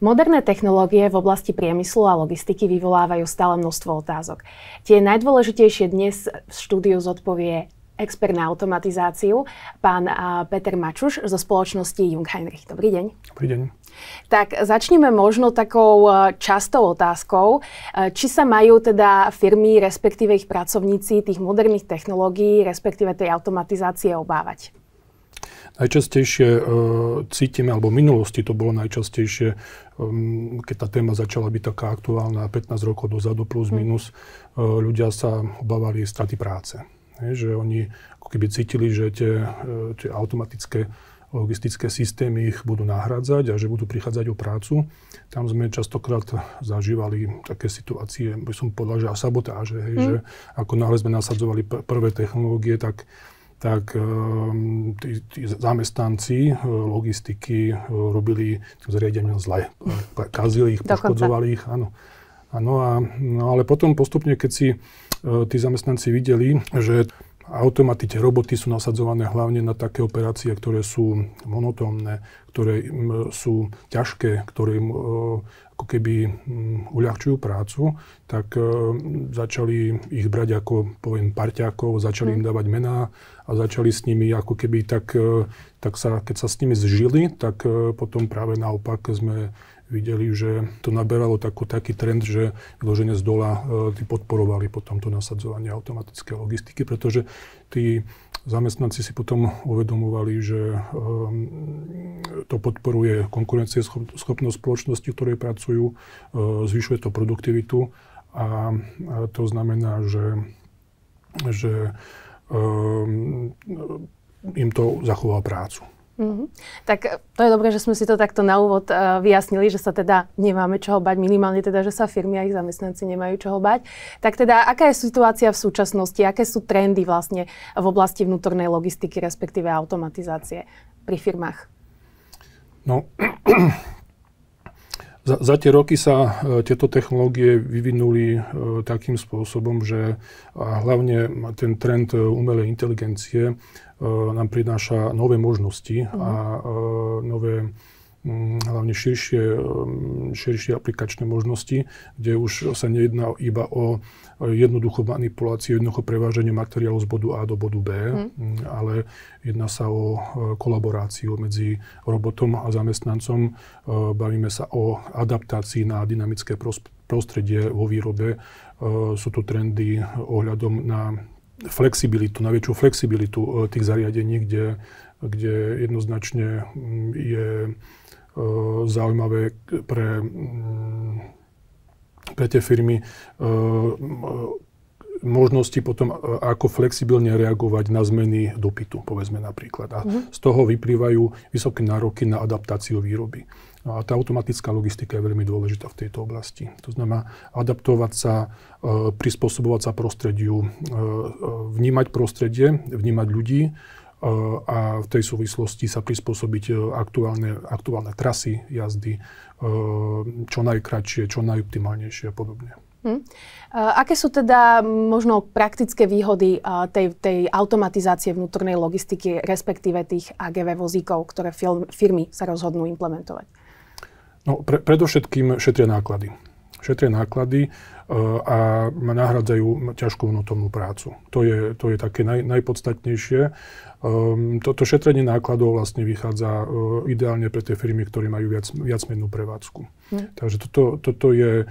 Moderné technológie v oblasti priemyslu a logistiky vyvolávajú stále množstvo otázok. Tie najdôležitejšie dnes v štúdiu zodpovie expert na automatizáciu, pán Peter Mačuš zo spoločnosti Jungheinrich. Dobrý deň. Dobrý deň. Tak začneme možno takou častou otázkou. Či sa majú teda firmy, respektíve ich pracovníci tých moderných technológií, respektíve tej automatizácie obávať? Najčastejšie cítime, alebo v minulosti to bolo najčastejšie, keď tá téma začala byť taká aktuálna 15 rokov dozadu plus minus, ľudia sa obávali straty práce. Že oni ako keby cítili, že tie automatické logistické systémy ich budú nahrádzať a že budú prichádzať o prácu. Tam sme častokrát zažívali také situácie, by som povedal, že a sabotáže, že ako náhle sme nasadzovali prvé technológie, tak tí zamestnanci logistiky robili zariadenia zle. Kazili ich, poškodzovali ich, áno. Ale potom postupne, keď si tí zamestnanci videli, že automatické roboty sú nasadzované hlavne na také operácie, ktoré sú monotónne, ktoré sú ťažké, ktoré im ako keby uľahčujú prácu, tak začali ich brať ako, poviem, parťákov, začali im dávať mená a začali s nimi ako keby keď sa s nimi zžili, tak potom práve naopak sme videli, že to naberalo taký trend, že vyložene z dola podporovali potom to nasadzovanie automatickej logistiky, pretože tí zamestnanci si potom uvedomovali, že to podporuje konkurencieschopnosť spoločnosti, v ktorej pracujú, zvyšuje to produktivitu a to znamená, že im to zachová prácu. Tak to je dobré, že sme si to takto na úvod vyjasnili, že sa teda nemáme čoho bať, minimálne teda, že sa firmy a ich zamestnanci nemajú čoho bať. Tak teda, aká je situácia v súčasnosti, aké sú trendy vlastne v oblasti vnútornej logistiky, respektíve automatizácie pri firmách? No, za tie roky sa tieto technológie vyvinuli takým spôsobom, že hlavne ten trend umelej inteligencie nám prináša nové možnosti a nové, hlavne širšie aplikačné možnosti, kde už sa nejedná iba o jednoduchú manipuláciu, jednoducho prevážanie materiálu z bodu A do bodu B, ale jedná sa o kolaboráciu medzi robotom a zamestnancom. Bavíme sa o adaptácii na dynamické prostredie vo výrobe. Sú tu trendy ohľadom na flexibilitu, na väčšiu flexibilitu tých zariadení, kde jednoznačne je zaujímavé pre tie firmy možnosti potom, ako flexibilne reagovať na zmeny dopytu, povedzme napríklad. A z toho vyplývajú vysoké nároky na adaptáciu výroby. No a tá automatická logistika je veľmi dôležitá v tejto oblasti. To znamená adaptovať sa, prispôsobovať sa prostrediu, vnímať prostredie, vnímať ľudí a v tej súvislosti sa prispôsobiť aktuálne trasy jazdy, čo najkratšie, čo najoptimálnejšie a podobne. Aké sú teda možno praktické výhody tej automatizácie vnútornej logistiky, respektíve tých AGV vozíkov, ktoré firmy sa rozhodnú implementovať? No, predovšetkým šetria náklady. A nahrádzajú ťažkú vnútornú prácu. To je také najpodstatnejšie. Toto šetrenie nákladov vlastne vychádza ideálne pre tie firmy, ktoré majú viacmennú prevádzku. Takže toto je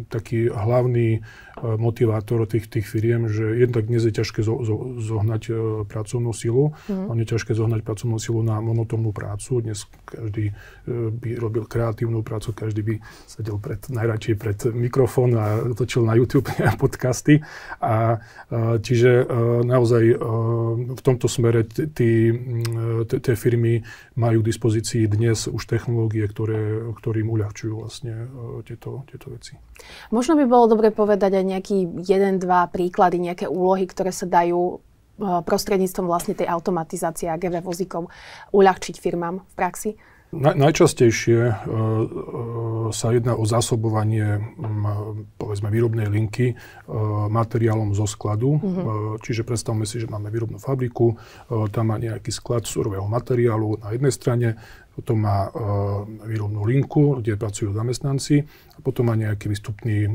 taký hlavný motivátor tých firiem, že jednak dnes je ťažké zohnať pracovnú silu, a je ťažké zohnať pracovnú silu na monotónnu prácu. Dnes každý by robil kreatívnu prácu, každý by sedel najradšej pred mikrofón a točil na YouTube podcasty. Čiže naozaj v tomto smere tie firmy majú k dispozícii dnes už technológie, ktorým uľahčujú vlastne tieto veci. Možno by bolo dobre povedať aj nejaký 1-2 príklady, nejaké úlohy, ktoré sa dajú prostredníctvom vlastne tej automatizácie AGV vozíkov uľahčiť firmám v praxi? Najčastejšie sa jedná o zásobovanie povedzme výrobnej linky materiálom zo skladu. Čiže predstavme si, že máme výrobnú fabriku, tam má nejaký sklad surového materiálu na jednej strane, potom má výrobnú linku, kde pracujú zamestnanci a potom má nejaký výstupný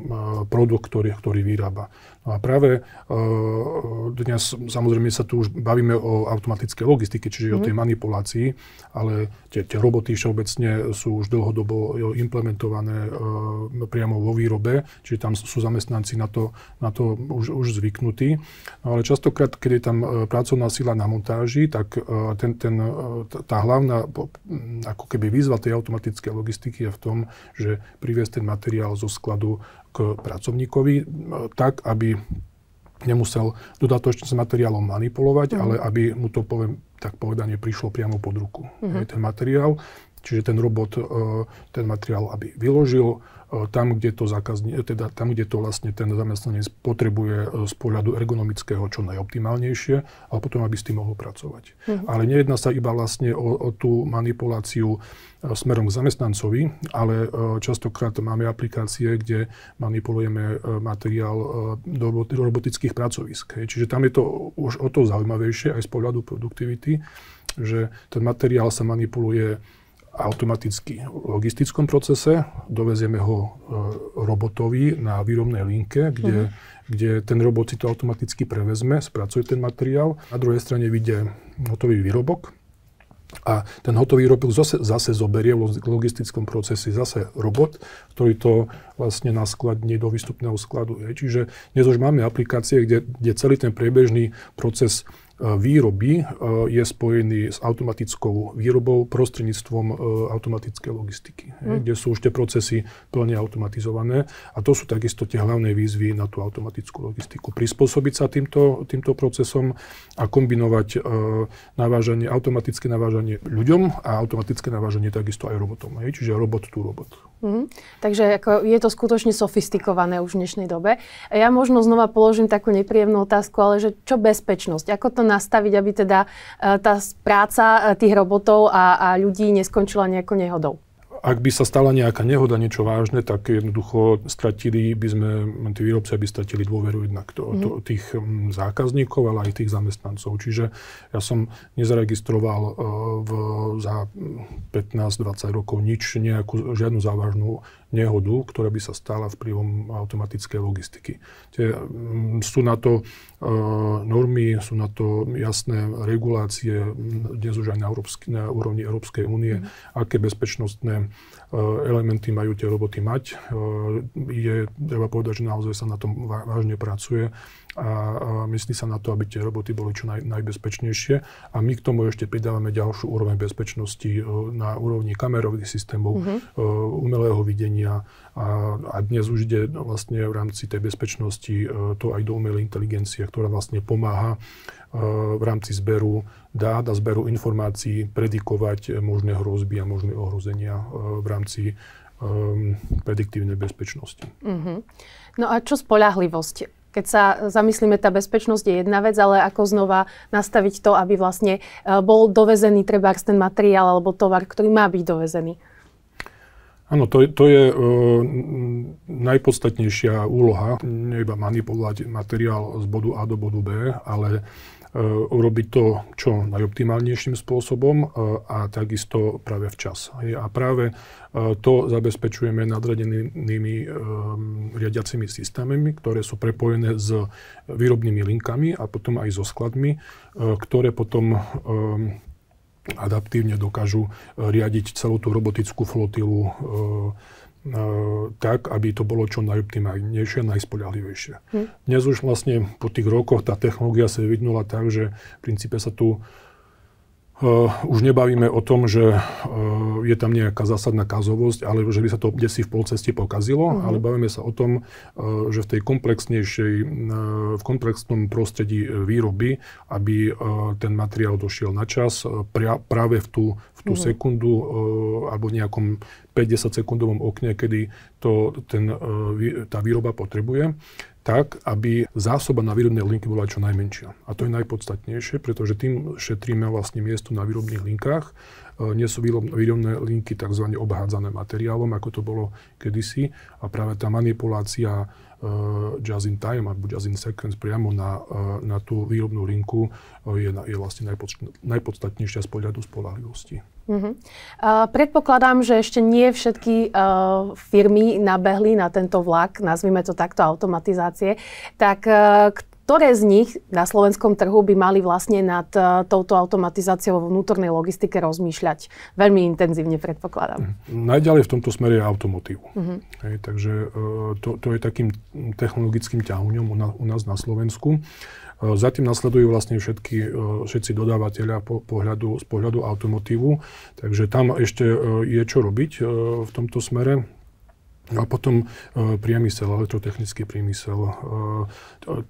produkt, ktorý vyrába. No a práve dnes samozrejme sa tu už bavíme o automatickej logistike, čiže o tej manipulácii, ale tie roboty všeobecne sú už dlhodobo implementované priamo vo výrobe, čiže tam sú zamestnanci na to už zvyknutí. No ale častokrát, keď je tam pracovná sila na montáži, tak tá hlavná ako keby výzva tej automatickej logistiky je v tom, že priviesť ten materiál zo skladu k pracovníkovi tak, aby nemusel dodatočne s materiálom manipulovať, ale aby mu to, tak povedanie, prišlo priamo pod ruku. Ten materiál, čiže ten robot ten materiál aby vyložil tam, kde to tam, kde to vlastne ten zamestnanec potrebuje z pohľadu ergonomického čo najoptimálnejšie, ale potom, aby s tým mohol pracovať. Ale nejedná sa iba vlastne o tú manipuláciu smerom k zamestnancovi, ale častokrát máme aplikácie, kde manipulujeme materiál do robotických pracovisk. Čiže tam je to už o to zaujímavejšie aj z pohľadu produktivity, že ten materiál sa manipuluje automaticky v logistickom procese, dovezieme ho robotovi na výrobnej linke, kde ten robot si to automaticky prevezme, spracuje ten materiál. Na druhej strane vyjde hotový výrobok a ten hotový výrobok zase zoberie v logistickom procese zase robot, ktorý to vlastne naskladní do výstupného skladu. Čiže dnes už máme aplikácie, kde celý ten priebežný proces výroby je spojený s automatickou výrobou prostredníctvom automatickej logistiky, kde sú už tie procesy plne automatizované. A to sú takisto tie hlavné výzvy na tú automatickú logistiku. Prispôsobiť sa týmto procesom a kombinovať automatické navážanie ľuďom a automatické navážanie takisto aj robotom. Čiže robot tu robot. Takže je to skutočne sofistikované už v dnešnej dobe. Ja možno znova položím takú nepríjemnú otázku, ale že čo bezpečnosť? Ako to nastaviť, aby teda tá práca tých robotov a ľudí neskončila nejakou nehodou? Ak by sa stala nejaká nehoda, niečo vážne, tak jednoducho tí výrobci by stratili dôveru jednak tých zákazníkov, ale aj tých zamestnancov. Čiže ja som nezaregistroval za 15-20 rokov žiadnu závažnú nehodu, ktorá by sa stala vplyvom automatickej logistiky. Sú na to normy, sú na to jasné regulácie, dnes už aj na úrovni Európskej únie, aké bezpečnostné elementy majú tie roboty mať. Treba povedať, že naozaj sa na tom vážne pracuje a myslí sa na to, aby tie roboty boli čo najbezpečnejšie. A my k tomu ešte pridávame ďalšiu úroveň bezpečnosti na úrovni kamerových systémov, umelého videnia a dnes už ide vlastne v rámci tej bezpečnosti to aj do umelej inteligencie, ktorá vlastne pomáha v rámci zberu dát a zberu informácií predikovať možné hrozby a možné ohrozenia v rámci prediktívnej bezpečnosti. No a čo spoľahlivosť? Keď sa zamyslíme, tá bezpečnosť je jedna vec, ale ako znova nastaviť to, aby vlastne bol dovezený trebárs ten materiál alebo tovar, ktorý má byť dovezený? Áno, to je najpodstatnejšia úloha. Nie iba manipulovať materiál z bodu A do bodu B, ale urobiť to čo najoptimálnejším spôsobom a takisto práve včas. A práve to zabezpečujeme nadradenými riadiacimi systémami, ktoré sú prepojené s výrobnými linkami a potom aj so skladmi, ktoré potom adaptívne dokážu riadiť celú tú robotickú flotilu tak, aby to bolo čo najoptimálnejšie, najspoľahlivejšie. Dnes už vlastne po tých rokoch tá technológia sa vyvinula tak, že v princípe sa tu už nebavíme o tom, že je tam nejaká zásadná kazovosť, ale že by sa to kdesi v polceste pokazilo, ale bavíme sa o tom, že v v komplexnom prostredí výroby, aby ten materiál došiel na čas, práve v tú sekundu alebo v nejakom 5-10 sekundovom okne, kedy tá výroba potrebuje, tak, aby zásoba na výrobnej linke bola čo najmenšia. A to je najpodstatnejšie, pretože tým šetríme vlastne miesto na výrobných linkách. Nie sú výrobné linky tzv. Obhádzané materiálom, ako to bolo kedysi. A práve tá manipulácia just in time alebo just in seconds priamo na tú výrobnú linku je vlastne najpodstatnejšia z pohľadu spoľahlivosti. Predpokladám, že ešte nie všetky firmy nabehli na tento vlak, nazvime to takto, automatizácie. Tak ktoré z nich na slovenskom trhu by mali vlastne nad touto automatizáciou vo vnútornej logistike rozmýšľať? Veľmi intenzívne, predpokladám. Najďalej v tomto smere je automotív. Takže to je takým technologickým ťahuňom u nás na Slovensku. Zatým nasledujú vlastne všetci dodávateľia z pohľadu automotívu. Takže tam ešte je čo robiť v tomto smere. A potom priemysel, elektrotechnický priemysel.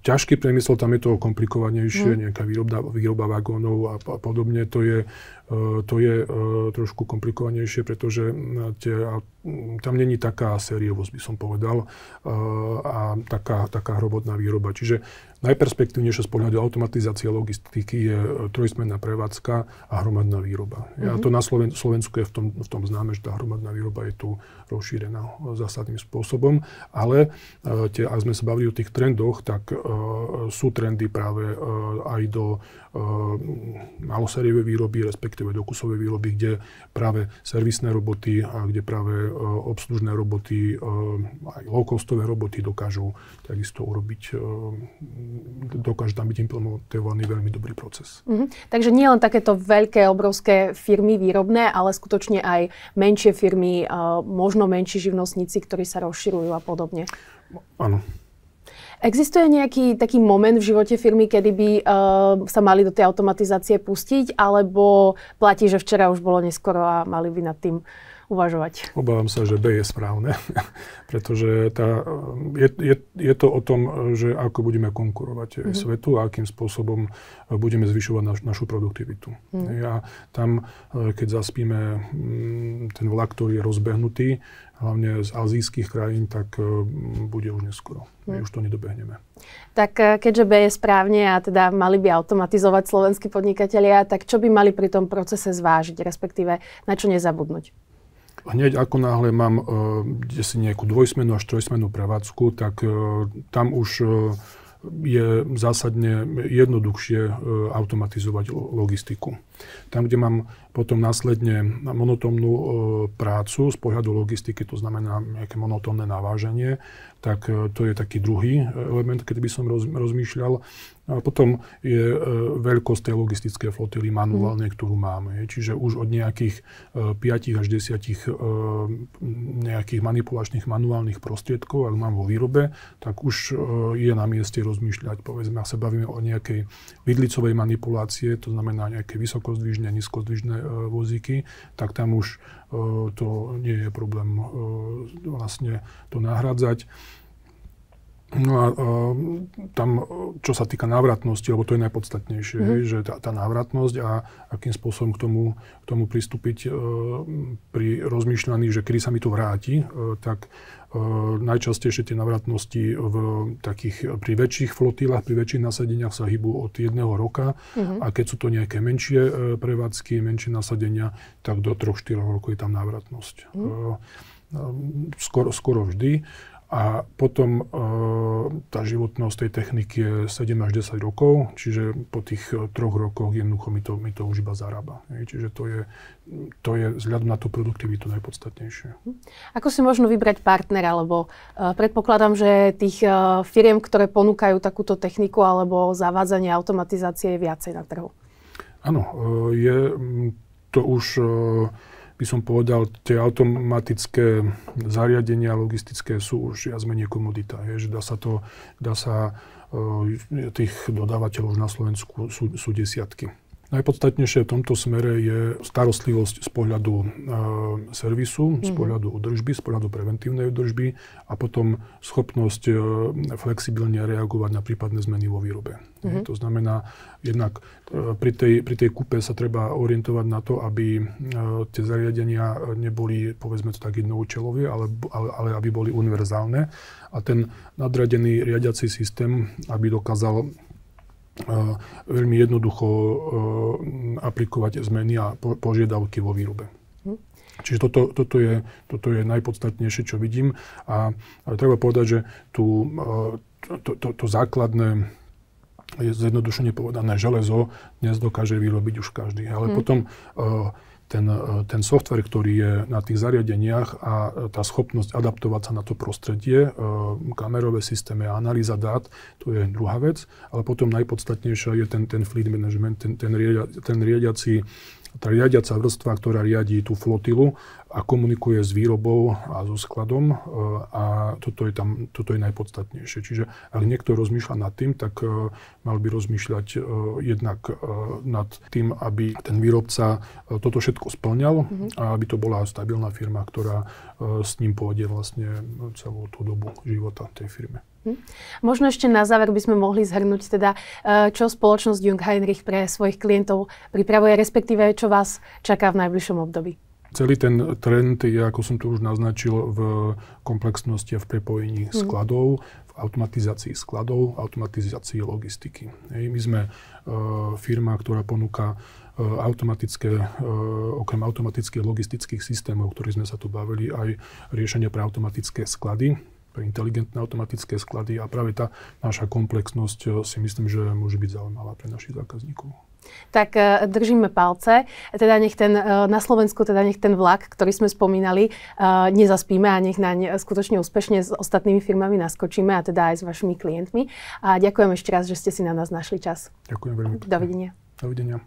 Ťažký priemysel, tam je to komplikovanejšie, nejaká výroba vagónov a podobne. To je trošku komplikovanejšie, pretože tam není taká sériovosť, by som povedal, a taká hrobotná výroba. Čiže najperspektívnejšie z pohľadu automatizácie logistiky je trojsmenná prevádzka a hromadná výroba. A to na Slovensku je v tom známe, že tá hromadná výroba je tu rozšírená zásadným spôsobom. Ale ak sme sa bavili o tých trendoch, tak sú trendy práve aj do malosériovej výroby, respektíve do kusovej výroby, kde práve servisné roboty a kde práve obslužné roboty, aj low-costové roboty dokážu takisto urobiť, dokáže tam byť implementovaný veľmi dobrý proces. Takže nie len takéto veľké, obrovské firmy výrobné, ale skutočne aj menšie firmy, možno menší živnostníci, ktorí sa rozširujú a podobne. Áno. Existuje nejaký taký moment v živote firmy, kedy by sa mali do tej automatizácie pustiť, alebo platí, že včera už bolo neskoro a mali by nad tým uvažovať? Obávam sa, že B je správne, pretože je to o tom, že ako budeme konkurovať svetu a akým spôsobom budeme zvyšovať našu produktivitu. A tam, keď zaspíme ten vlak, ktorý je rozbehnutý, hlavne z azijských krajín, tak bude už neskoro. My už to nedobehneme. Tak keďže B je správne a teda mali by automatizovať slovenskí podnikatelia, tak čo by mali pri tom procese zvážiť, respektíve na čo nezabudnúť? Hneď ako náhle mám si nejakú dvojsmennú až trojsmennú prevádzku, tak tam už je zásadne jednoduchšie automatizovať logistiku. Tam, kde mám potom následne monotónnu prácu z pohľadu logistiky, to znamená nejaké monotónne naváženie, tak to je taký druhý element, keď by som rozmýšľal. A potom je veľkosť tej logistickej flotily manuálnej, ktorú máme. Čiže už od nejakých 5 až 10 nejakých manipulačných manuálnych prostriedkov, ak mám vo výrobe, tak už je na mieste rozmýšľať. Povedzme, ak sa bavíme o nejakej vidlicovej manipulácie, to znamená nejaké vysokozdvižné, nízkozdvižné vozíky, tak tam už to nie je problém vlastne to nahrádzať. No a tam, čo sa týka návratnosti, lebo to je najpodstatnejšie, že tá návratnosť a akým spôsobom k tomu pristúpiť pri rozmýšľaní, že kedy sa mi to vráti, tak najčastejšie tie návratnosti pri väčších flotilách, pri väčších nasadeniach sa hýbu od 1 roka a keď sú to nejaké menšie prevádzky, menšie nasadenia, tak do 3-4 rokov je tam návratnosť. Skoro vždy. A potom tá životnosť tej techniky je 7 až 10 rokov, čiže po tých 3 rokoch jednoducho mi to už iba zarába. Čiže to je vzhľadom na tú produktivitu najpodstatnejšie. Ako si možno vybrať partnera, lebo predpokladám, že tých firiem, ktoré ponúkajú takúto techniku alebo zavádzanie automatizácie je viacej na trhu. Áno, je to už... by som povedal, tie automatické zariadenia logistické sú už viac menej komodita. Že dá sa tých dodávateľov na Slovensku sú desiatky. Najpodstatnejšie v tomto smere je starostlivosť z pohľadu servisu, z pohľadu údržby, z pohľadu preventívnej údržby a potom schopnosť flexibilne reagovať na prípadné zmeny vo výrobe. To znamená, jednak pri tej kúpe sa treba orientovať na to, aby tie zariadenia neboli, povedzme to tak, jednoúčelové, ale aby boli univerzálne. A ten nadradený riadiaci systém, aby dokázal veľmi jednoducho aplikovať zmeny a požiadavky vo výrobe. Čiže toto je najpodstatnejšie, čo vidím. A treba povedať, že to základné, je zjednodušene povedané, železo dnes dokáže vyrobiť už každý. Ale potom ten software, ktorý je na tých zariadeniach a tá schopnosť adaptovať sa na to prostredie, kamerové systémy a analýza dát, to je druhá vec. Ale potom najpodstatnejšia je ten fleet management, tá riadiaca vrstva, ktorá riadí tú flotilu a komunikuje s výrobou a so skladom. A toto je najpodstatnejšie. Čiže ak niekto rozmýšľa nad tým, tak mal by rozmýšľať jednak nad tým, aby ten výrobca toto všetko spĺňal a aby to bola stabilná firma, ktorá s ním pôjde vlastne celú tú dobu života tej firmy. Možno ešte na záver by sme mohli zhrnúť teda, čo spoločnosť Jungheinrich pre svojich klientov pripravuje, respektíve čo vás čaká v najbližšom období. Celý ten trend je, ako som to už naznačil, v komplexnosti a v prepojení skladov, v automatizácii skladov, automatizácii logistiky. My sme firma, ktorá ponúka okrem automatických logistických systémov, o ktorých sme sa tu bavili, aj riešenia pre automatické sklady, pre inteligentné automatické sklady a práve tá naša komplexnosť si myslím, že môže byť zaujímavá pre našich zákazníkov. Tak držíme palce, teda nech na Slovensku nech ten vlak, ktorý sme spomínali, nezaspíme a nech naň skutočne úspešne s ostatnými firmami naskočíme a teda aj s vašimi klientmi. A ďakujem ešte raz, že ste si na nás našli čas. Ďakujem veľmi pekne. Dovidenia. Dovidenia.